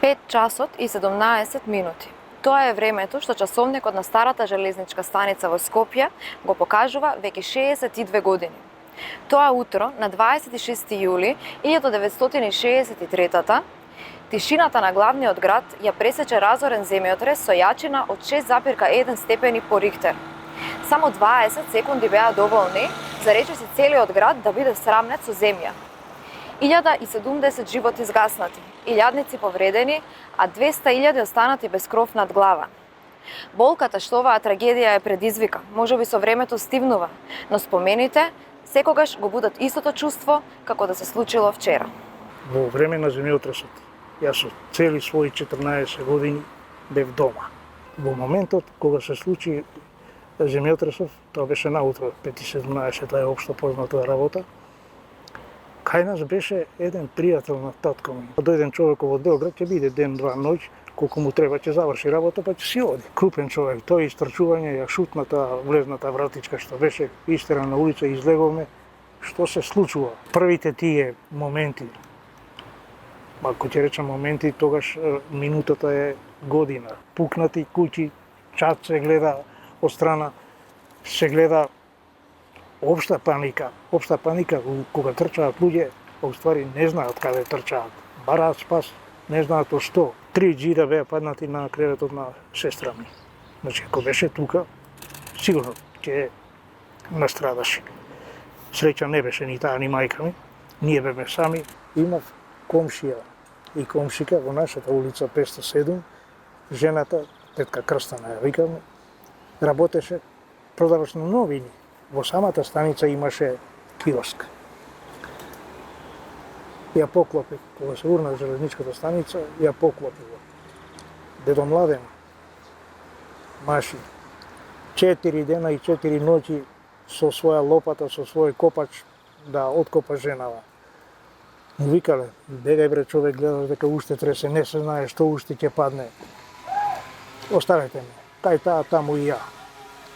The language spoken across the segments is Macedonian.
5 часот и 17 минути. Тоа е времето што часовникот на старата железничка станица во Скопје го покажува веќе 62 години. Тоа утро, на 26 јули 1963, тишината на главниот град ја пресече разорен земјотрес со јачина од 6,1 степени по Рихтер. Само 20 секунди беа доволни за речиси целиот град да биде срамнет со земја. 1070 животи згаснати, илјадници повредени, а 200.000 останати без кров над глава. Болката што оваа трагедија е предизвика, можеби со времето стивнува, но спомените секогаш го будат истото чувство како да се случило вчера. Во време на земјотресот, јас со цели своји 14 години бев дома. Во моментот кога се случи земјотресот, тоа беше наутро, 5:17 е општо позната работа, кај нас беше еден пријател на татко ми. Дојден човек во Белград, ќе биде ден-два ноќ, колку му треба ќе заврши работа, па ќе си оди. Крупен човек, тој истрчување ја шутна таа влезната вратичка што беше истера на улица и излеговме. Што се случува? Првите тие моменти, ако ќе речам моменти, тогаш минутата е година. Пукнати куќи, чат се гледа од страна, се гледа општа паника кога трчаат луѓе, а уствари не знаат каде трчаат. Бараат спас, не знаат од што. 3 џида беа паднати на креветот на сестра ми. Значи, ако беше тука, сигурно ќе настрадаше. Среќа не беше ни таа, ни мајка ми. Ние беме сами. Имав комшија и комшика во нашата улица 507. Жената, тетка Крстана ја викаме, работеше продавач на новини. Во самата станица имаше киоск. Ја поклопи, кога се урна во железничката станица, ја поклопи го. Дедо Младен, маши, 4 дена и 4 ноќи со своја лопата, со свој копач да откопа женава. Му викале, бегај бре човек, гледаш дека уште тресе, не се знае што уште ќе падне. Оставете ме, кај таа таму и ја.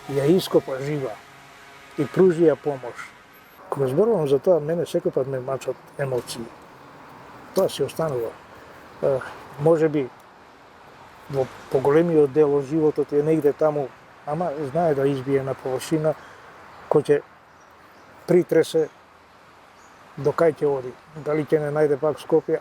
Ја ископа жива и пружи ја помош. Кога зборувам за тоа, мене секој пат ме мачат емоции. Тоа си останува. Може би во поголемиот дел од животот е негде таму, ама знае да избие на површина, кој ќе притресе до кај ќе оди. Дали ќе не најде пак Скопје,